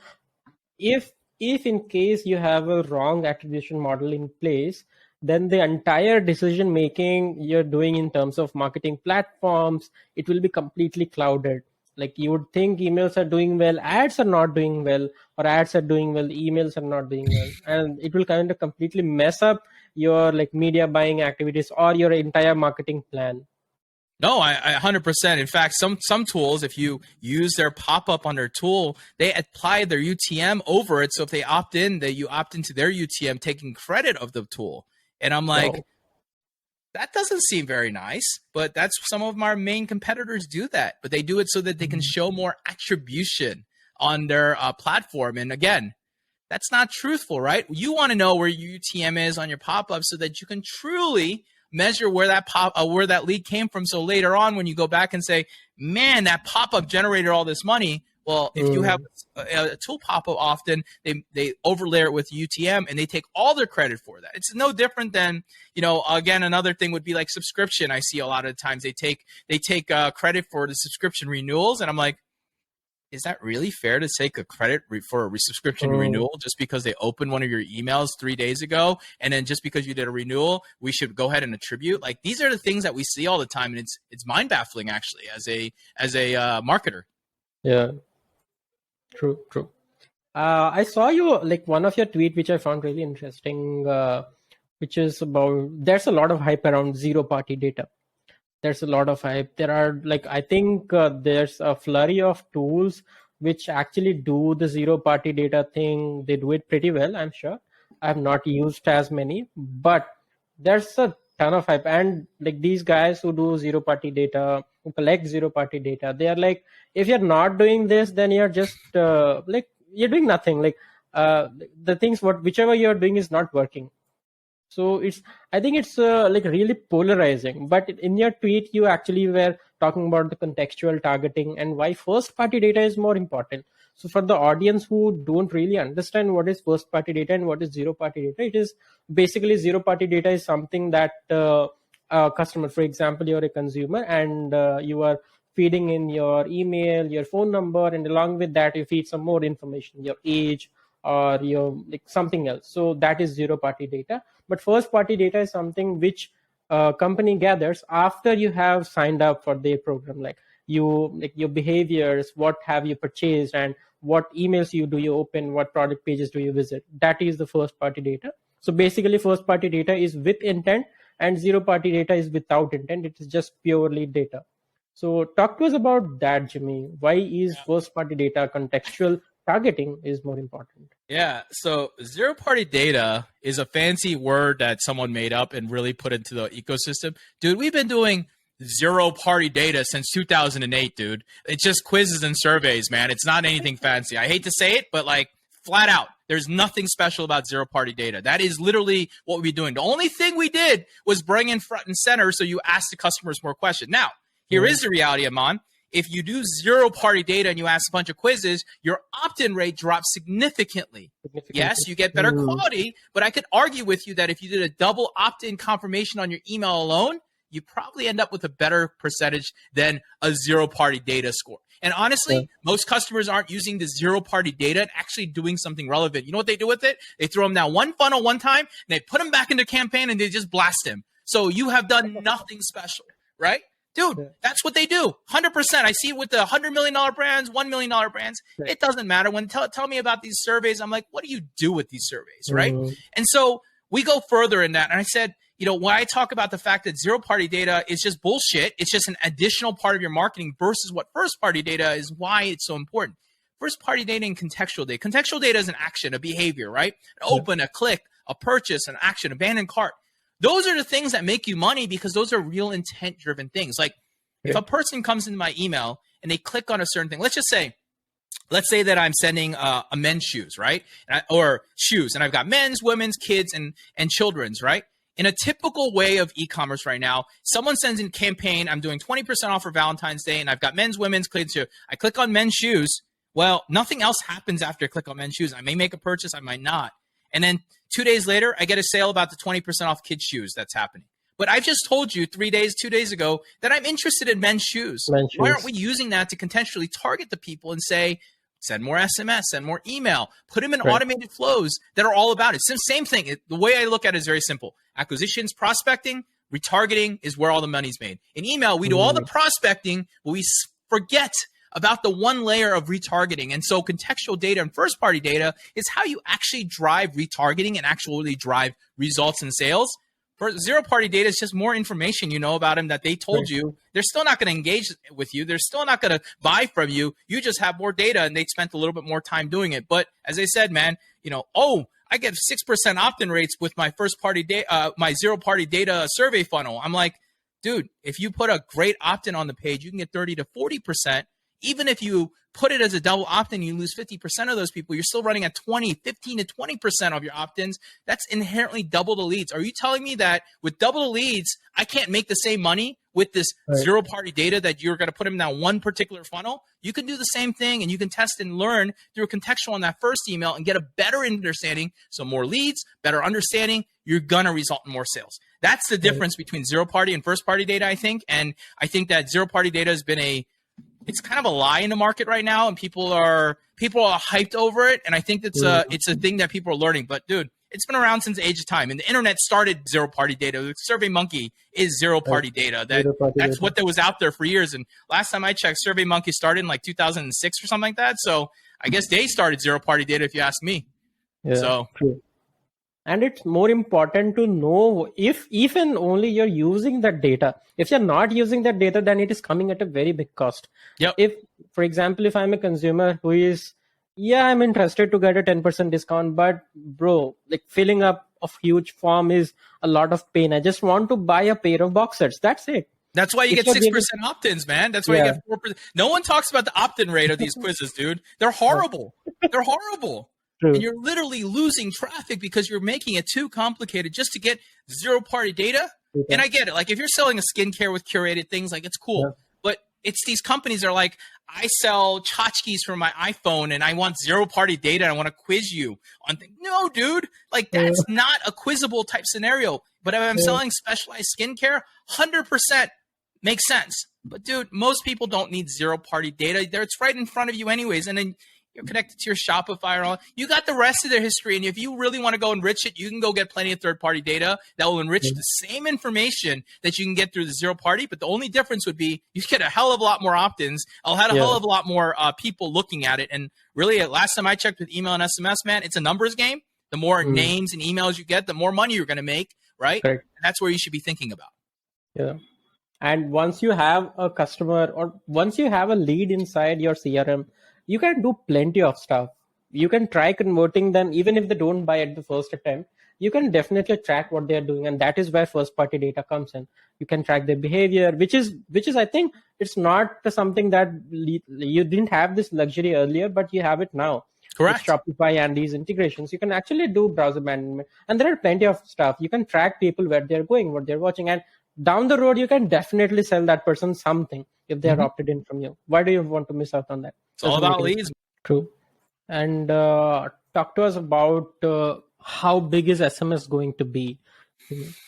Speaker 2: if in case you have a wrong attribution model in place, then the entire decision making you're doing in terms of marketing platforms, it will be completely clouded. Like you would think emails are doing well, ads are not doing well, or ads are doing well, emails are not doing well. And it will kind of completely mess up your like media buying activities or your entire marketing plan.
Speaker 1: No, I 100%. In fact, some tools, if you use their pop-up on their tool, they apply their UTM over it. So if they opt in, you opt into their UTM, taking credit of the tool. And I'm like, that doesn't seem very nice, but that's some of our main competitors do that, but they do it so that they can show more attribution on their platform. And again, that's not truthful, right? You want to know where your UTM is on your pop-up so that you can truly measure where that lead came from. So later on, when you go back and say, man, that pop-up generated all this money. Well, if you have a tool pop-up often, they overlay it with UTM and they take all their credit for that. It's no different than, again, another thing would be like subscription. I see a lot of times they take credit for the subscription renewals. And I'm like, is that really fair to take a credit for a subscription renewal just because they opened one of your emails 3 days ago? And then just because you did a renewal, we should go ahead and attribute? Like, these are the things that we see all the time. And it's mind baffling actually as a marketer.
Speaker 2: Yeah. True. I saw you like one of your tweet, which I found really interesting, which is about there's a lot of hype around zero party data. There's a lot of hype. There are like, I think there's a flurry of tools which actually do the zero party data thing. They do it pretty well, I'm sure. I have not used as many, but there's a ton of hype. And like these guys who do zero party data, who collect zero party data, they are like, if you're not doing this, then you're just like, you're doing nothing. Like the things, whichever you're doing is not working. So I think it's like really polarizing. But in your tweet, you actually were talking about the contextual targeting and why first party data is more important. So for the audience who don't really understand what is first party data and what is zero party data, it is basically zero party data is something that a customer, for example, you're a consumer and you are feeding in your email, your phone number, and along with that, you feed some more information, your age or your like something else. So that is zero party data. But first party data is something which company gathers after you have signed up for their program, like your behaviors, what have you purchased, and what emails do you open, what product pages do you visit. That is the first party data. So basically, first party data is with intent, and zero party data is without intent. It is just purely data. So talk to us about that, Jimmy. Why is first party data, contextual targeting is more important.
Speaker 1: Yeah. So zero party data is a fancy word that someone made up and really put into the ecosystem. Dude, we've been doing zero party data since 2008, dude. It's just quizzes and surveys, man. It's not anything fancy. I hate to say it, but like flat out, there's nothing special about zero party data. That is literally what we're doing. The only thing we did was bring in front and center so you ask the customers more questions. Now, here is the reality, Aman. If you do zero party data and you ask a bunch of quizzes, your opt-in rate drops significantly. Yes, you get better quality, but I could argue with you that if you did a double opt-in confirmation on your email alone, you probably end up with a better percentage than a zero party data score. And honestly, most customers aren't using the zero party data and actually doing something relevant. You know what they do with it? They throw them down one funnel one time, and they put them back into campaign, and they just blast him. So you have done nothing special, right? Dude, that's what they do. 100%. I see it with the $100 million brands, $1 million brands. It doesn't matter. When tell me about these surveys, I'm like, what do you do with these surveys, right? And so we go further in that. And I said, you know, when I talk about the fact that zero party data is just bullshit, it's just an additional part of your marketing versus what first party data is, why it's so important. First party data and contextual data. Contextual data is an action, a behavior, right? An open, a click, a purchase, an action, abandoned cart. Those are the things that make you money because those are real intent driven things. Like if a person comes into my email and they click on a certain thing, let's say that I'm sending a men's shoes, right? Or shoes, and I've got men's, women's, kids, and children's, right? In a typical way of e-commerce right now, someone sends in a campaign, I'm doing 20% off for Valentine's Day, and I've got men's, women's, kids, too. I click on men's shoes. Well, nothing else happens after I click on men's shoes. I may make a purchase, I might not. And then 2 days later, I get a sale about the 20% off kids' shoes that's happening. But I've just told you 2 days ago, that I'm interested in men's shoes. Why aren't we using that to contextually target the people and say, send more SMS, send more email, put them in automated flows that are all about it. Same thing. The way I look at it is very simple. Acquisitions, prospecting, retargeting is where all the money's made. In email, we do all the prospecting, but we forget about the one layer of retargeting. And so contextual data and first party data is how you actually drive retargeting and actually drive results and sales. For zero party data is just more information you know about them that they told you. They're still not going to engage with you. They're still not going to buy from you. You just have more data and they spent a little bit more time doing it. But as I said, man, you know, I get 6% opt-in rates with my first party data, my zero party data survey funnel. I'm like, dude, if you put a great opt-in on the page, you can get 30 to 40%. Even if you put it as a double opt-in, you lose 50% of those people. You're still running at 15 to 20% of your opt-ins. That's inherently double the leads. Are you telling me that with double the leads, I can't make the same money with this zero party data that you're going to put them in that one particular funnel? You can do the same thing and you can test and learn through a contextual on that first email and get a better understanding. So more leads, better understanding, you're going to result in more sales. That's the difference between zero party and first party data, I think. And I think that zero party data has been it's kind of a lie in the market right now, and people are hyped over it. And I think it's a thing that people are learning. But dude, it's been around since the age of time, and the internet started zero party data. SurveyMonkey is zero party data. That's what was out there for years. And last time I checked, SurveyMonkey started in like 2006 or something like that. So I guess they started zero party data, if you ask me.
Speaker 2: True. And it's more important to know if even only you're using that data. If you're not using that data, then it is coming at a very big cost. If, for example, if I'm a consumer who is, I'm interested to get a 10% discount, but bro, like filling up a huge form is a lot of pain. I just want to buy a pair of boxers. That's it.
Speaker 1: That's why you get 6% opt-ins, man. That's why you get 4%. No one talks about the opt-in rate of these quizzes, dude. They're horrible. They're horrible.
Speaker 2: True.
Speaker 1: And you're literally losing traffic because you're making it too complicated just to get zero party data. And I get it. Like if you're selling a skincare with curated things, like it's cool. But it's these companies that are like, I sell tchotchkes for my iPhone and I want zero party data. And I want to quiz you on things. No, dude, like that's not a quizzable type scenario. But if I'm selling specialized skincare, 100% makes sense. But dude, most people don't need zero party data. It's right in front of you anyways. And then you're connected to your Shopify or all. You got the rest of their history. And if you really want to go enrich it, you can go get plenty of third-party data that will enrich the same information that you can get through the zero party. But the only difference would be you get a hell of a lot more opt-ins. I'll have a hell of a lot more people looking at it. And really, last time I checked with email and SMS, man, it's a numbers game. The more names and emails you get, the more money you're going to make, right? And that's where you should be thinking about.
Speaker 2: Yeah. And once you have a customer or once you have a lead inside your CRM, you can do plenty of stuff. you can try converting them even if they don't buy at the first attempt. You can definitely track what they're doing, and that is where first party data comes in. You can track their behavior, which is I think it's not something that you didn't have this luxury earlier, but you have it now with
Speaker 1: Correct.
Speaker 2: Shopify and these integrations. You can actually do browser management, and there are plenty of stuff. You can track people where they're going, what they're watching, and down the road you can definitely sell that person something if they are
Speaker 1: Mhm.
Speaker 2: opted in from you. Why do you want to miss out on that?
Speaker 1: It's all
Speaker 2: Doesn't make
Speaker 1: about
Speaker 2: any
Speaker 1: leads.
Speaker 2: sense. True. And talk to us about how big is SMS going to be?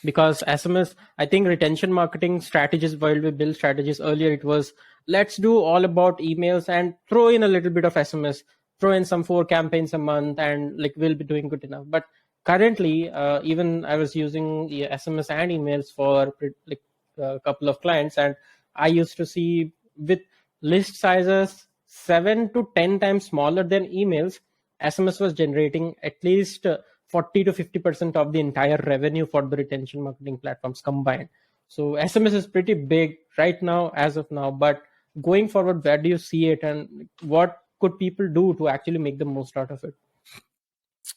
Speaker 2: Because SMS, I think retention marketing strategies, while we build strategies earlier, it was let's do all about emails and throw in a little bit of SMS, throw in some 4 campaigns a month, and like we'll be doing good enough. But currently, even I was using SMS and emails for like a couple of clients, and I used to see with list sizes 7 to 10 times smaller than emails, SMS was generating at least 40 to 50% of the entire revenue for the retention marketing platforms combined. So SMS is pretty big right now, as of now. But going forward, where do you see it, and what could people do to actually make the most out of it?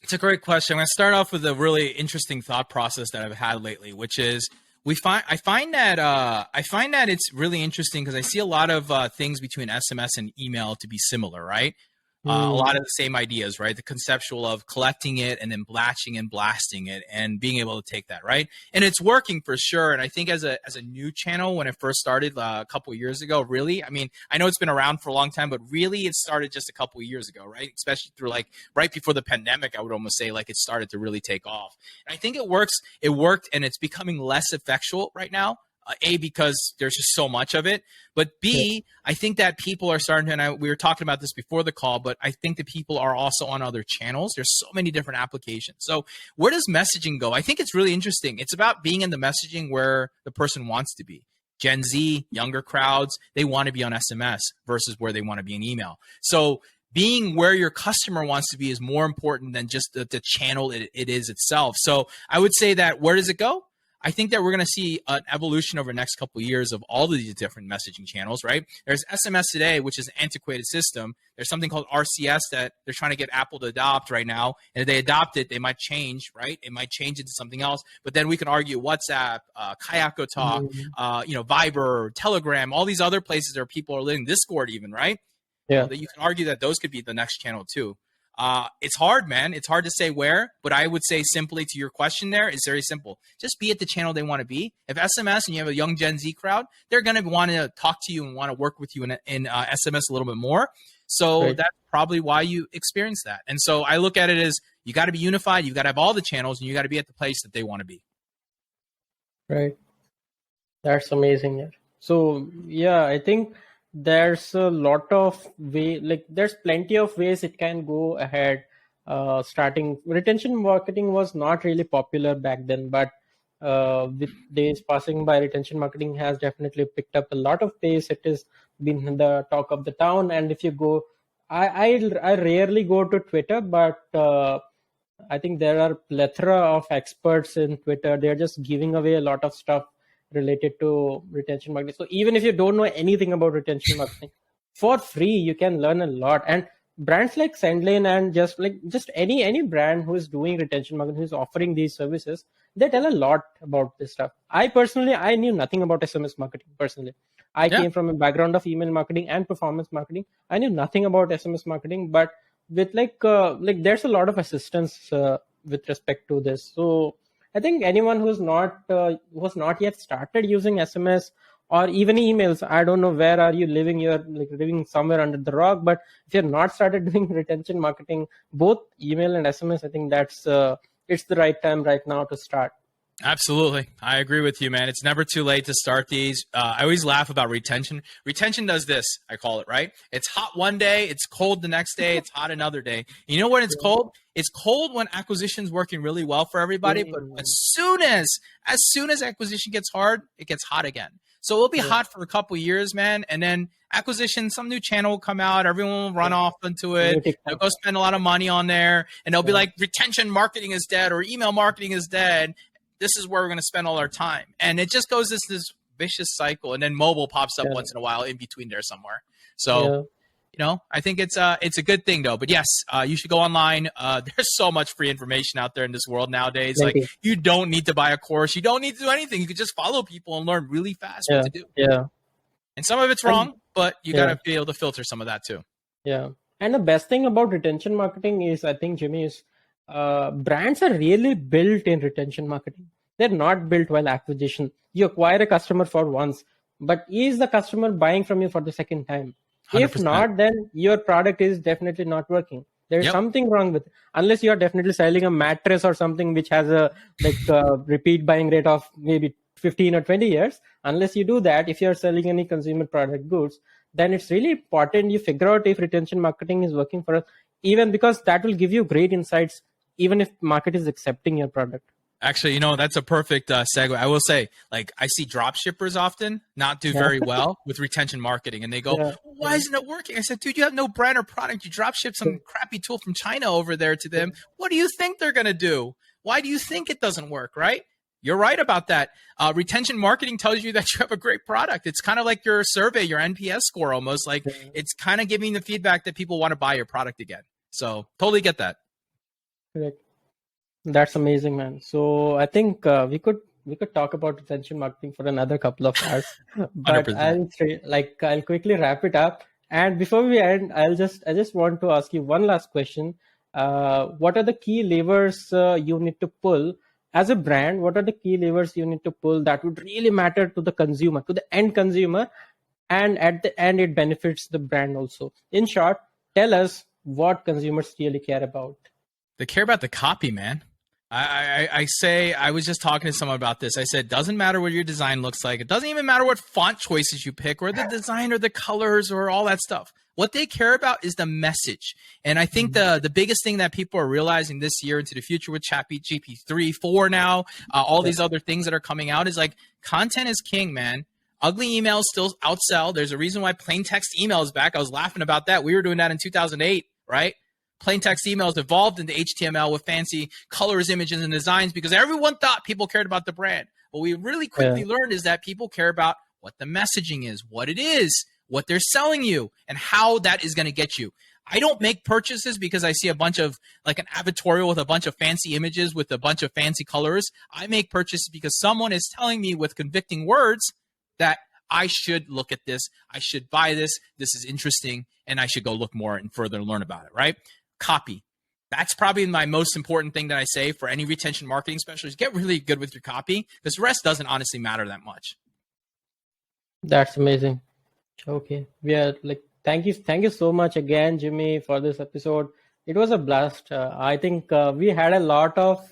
Speaker 1: It's a great question. I'm going to start off with a really interesting thought process that I've had lately, which is I find that it's really interesting because I see a lot of things between SMS and email to be similar, right? A lot
Speaker 2: Hmm.
Speaker 1: of the same ideas, right? The conceptual of collecting it and then batching and blasting it and being able to take that, right? And it's working for sure. And I think as a new channel, when it first started a couple of years ago, really, I mean, I know it's been around for a long time, but really it started just a couple of years ago, right? Especially through like right before the pandemic, I would almost say like it started to really take off. And I think it works. It worked, and it's becoming less effectual right now. A, because there's just so much of it, but
Speaker 2: Yeah.
Speaker 1: B, I think that people are starting to, and we were talking about this before the call, but I think that people are also on other channels. There's so many different applications. So where does messaging go? I think it's really interesting. It's about being in the messaging where the person wants to be. Gen Z, younger crowds, they want to be on SMS versus where they want to be in email. So being where your customer wants to be is more important than just the channel it is itself. So I would say that where does it go? I think that we're going to see an evolution over the next couple of years of all of these different messaging channels, right? There's SMS today, which is an antiquated system. There's something called RCS that they're trying to get Apple to adopt right now. And if they adopt it, they might change, right? It might change into something else. But then we can argue WhatsApp, Kayako Talk,
Speaker 2: Mhm.
Speaker 1: Viber, Telegram, all these other places where people are living, Discord even, right?
Speaker 2: Yeah.
Speaker 1: That you can argue that those could be the next channel too. It's hard, man. It's hard to say where, but I would say simply to your question there, it's very simple. Just be at the channel they want to be. If SMS and you have a young Gen Z crowd, they're going to want to talk to you and want to work with you in SMS a little bit more. So
Speaker 2: Right.
Speaker 1: that's probably why you experience that. And so I look at it as you got to be unified. You got to have all the channels, and you got to be at the place that they want to be.
Speaker 2: Right. That's amazing. Yeah. So yeah, I think there's a lot of like there's plenty of ways it can go ahead. Starting retention marketing was not really popular back then, but with days passing by, retention marketing has definitely picked up a lot of pace. It has been the talk of the town. And if you go, I rarely go to Twitter, but I think there are plethora of experts in Twitter. They're just giving away a lot of stuff related to retention marketing. So even if you don't know anything about retention marketing, for free you can learn a lot. And brands like Sendlane and just any brand who is doing retention marketing, who's offering these services, they tell a lot about this stuff. I knew nothing about SMS marketing personally. I
Speaker 1: Yeah.
Speaker 2: came from a background of email marketing and performance marketing. I knew nothing about SMS marketing, but with there's a lot of assistance with respect to this. So I think anyone who's not yet started using SMS or even emails, I don't know where are you living. You're like living somewhere under the rock. But if you're not started doing retention marketing, both email and SMS, I think that's it's the right time right now to start.
Speaker 1: Absolutely. I agree with you, man. It's never too late to start these. I always laugh about retention. Retention does this, I call it, right? It's hot one day, it's cold the next day, it's hot another day. You know when it's
Speaker 2: Yeah.
Speaker 1: cold? It's cold when acquisition's working really well for everybody, but
Speaker 2: Mm.
Speaker 1: as soon as acquisition gets hard, it gets hot again. So it'll be
Speaker 2: Yeah.
Speaker 1: hot for a couple years, man, and then acquisition, some new channel will come out, everyone will run
Speaker 2: Yeah.
Speaker 1: off into
Speaker 2: New
Speaker 1: it. They'll
Speaker 2: TikTok.
Speaker 1: go spend a lot of money on there, and they'll be
Speaker 2: Yeah.
Speaker 1: like, retention marketing is dead or email marketing is dead. This is where we're going to spend all our time. And it just goes this vicious cycle. And then mobile pops up
Speaker 2: Yeah.
Speaker 1: once in a while in between there somewhere. So
Speaker 2: Yeah.
Speaker 1: I think it's a good thing though. But yes, you should go online. There's so much free information out there in this world nowadays. Like,
Speaker 2: Plenty.
Speaker 1: you don't need to buy a course. You don't need to do anything. You can just follow people and learn really fast what
Speaker 2: Yeah,
Speaker 1: to do.
Speaker 2: yeah,
Speaker 1: And some of it's
Speaker 2: and
Speaker 1: wrong, but you got
Speaker 2: yeah,
Speaker 1: to be able to filter some of that too.
Speaker 2: yeah. And the best thing about retention marketing is, I think, Jimmy, is brands are really built in retention marketing. They're not built while acquisition. You acquire a customer for once, but is the customer buying from you for the second time? If
Speaker 1: 100%.
Speaker 2: not, then your product is definitely not working. There is
Speaker 1: Yep.
Speaker 2: something wrong with it. Unless you are definitely selling a mattress or something which has a repeat buying rate of maybe 15 or 20 years. Unless you do that, if you're selling any consumer product goods, then it's really important you figure out if retention marketing is working for us, even because that will give you great insights, even if market is accepting your product.
Speaker 1: Actually, that's a perfect segue. I will say, like, I see drop shippers often not do
Speaker 2: Yeah,
Speaker 1: very well with retention marketing, and they go,
Speaker 2: yeah,
Speaker 1: "Why isn't it working?" I said, "Dude, you have no brand or product. You drop ship
Speaker 2: yeah,
Speaker 1: some crappy tool from China over there to them. What do you think they're gonna do? Why do you think it doesn't work?" Right? You're right about that. Retention marketing tells you that you have a great product. It's kind of like your survey, your NPS score, almost like
Speaker 2: yeah.
Speaker 1: it's kind of giving the feedback that people want to buy your product again. So totally get that.
Speaker 2: Correct. That's amazing, man. So I think we could talk about retention marketing for another couple of hours,
Speaker 1: Hundred
Speaker 2: but
Speaker 1: percent.
Speaker 2: I'll quickly wrap it up. And before we end, I just want to ask you one last question. What are the key levers you need to pull as a brand? What are the key levers you need to pull that would really matter to the consumer, to the end consumer, and at the end it benefits the brand also? In short, tell us what consumers really care about.
Speaker 1: They care about the copy, man. I say, I was just talking to someone about this. I said, doesn't matter what your design looks like. It doesn't even matter what font choices you pick or the design or the colors or all that stuff. What they care about is the message. And I think the biggest thing that people are realizing this year into the future with ChatGPT 3, 4 now, all
Speaker 2: Yeah,
Speaker 1: these other things that are coming out is like, content is king, man. Ugly emails still outsell. There's a reason why plain text email is back. I was laughing about that. We were doing that in 2008, right? Plain text emails evolved into HTML with fancy colors, images, and designs because everyone thought people cared about the brand. What we really
Speaker 2: yeah,
Speaker 1: quickly learned is that people care about what the messaging is, what it is, what they're selling you, and how that is going to get you. I don't make purchases because I see a bunch of like an advertorial with a bunch of fancy images with a bunch of fancy colors. I make purchases because someone is telling me with convicting words that I should look at this, I should buy this, this is interesting, and I should go look more and further learn about it, right? Copy. That's probably my most important thing that I say for any retention marketing specialist. Get really good with your copy because the rest doesn't honestly matter that much.
Speaker 2: that's amazing. Okay, we are like, thank you so much again, Jimmy, for this episode. It was a blast. I think we had a lot of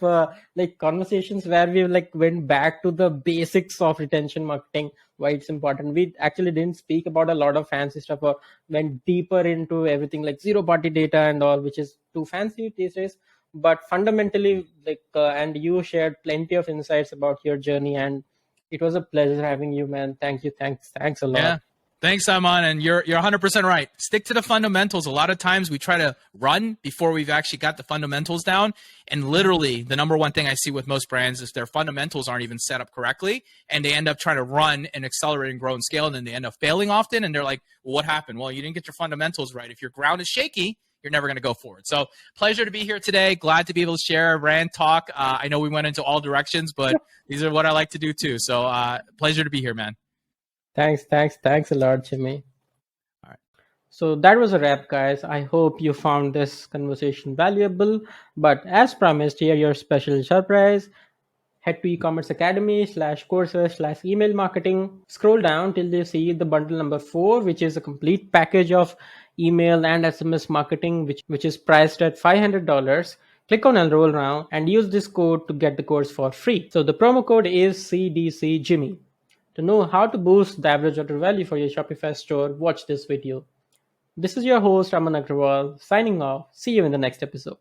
Speaker 2: conversations where we went back to the basics of retention marketing, why it's important. We actually didn't speak about a lot of fancy stuff or went deeper into everything like zero party data and all, which is too fancy these days. But fundamentally, and you shared plenty of insights about your journey, and it was a pleasure having you, man. Thank you, thanks a lot.
Speaker 1: Yeah. Thanks, Simon. And you're 100% right. Stick to the fundamentals. A lot of times we try to run before we've actually got the fundamentals down. And literally, the number one thing I see with most brands is their fundamentals aren't even set up correctly. And they end up trying to run and accelerate and grow and scale. And then they end up failing often. And they're like, well, what happened? Well, you didn't get your fundamentals right. If your ground is shaky, you're never going to go forward. So pleasure to be here today. Glad to be able to share brand talk. I know we went into all directions, but these are what I like to do too. So pleasure to be here, man.
Speaker 2: Thanks a lot, Jimmy.
Speaker 1: All right.
Speaker 2: So that was a wrap, guys. I hope you found this conversation valuable. But as promised, here your special surprise. Head to e-commerce academy /courses/email marketing. Scroll down till you see the bundle number 4, which is a complete package of email and SMS marketing, which is priced at $500. Click on enroll now and use this code to get the course for free. So the promo code is CDC Jimmy. To know how to boost the average order value for your Shopify store, watch this video. This is your host, Aman Agrawal, signing off. See you in the next episode.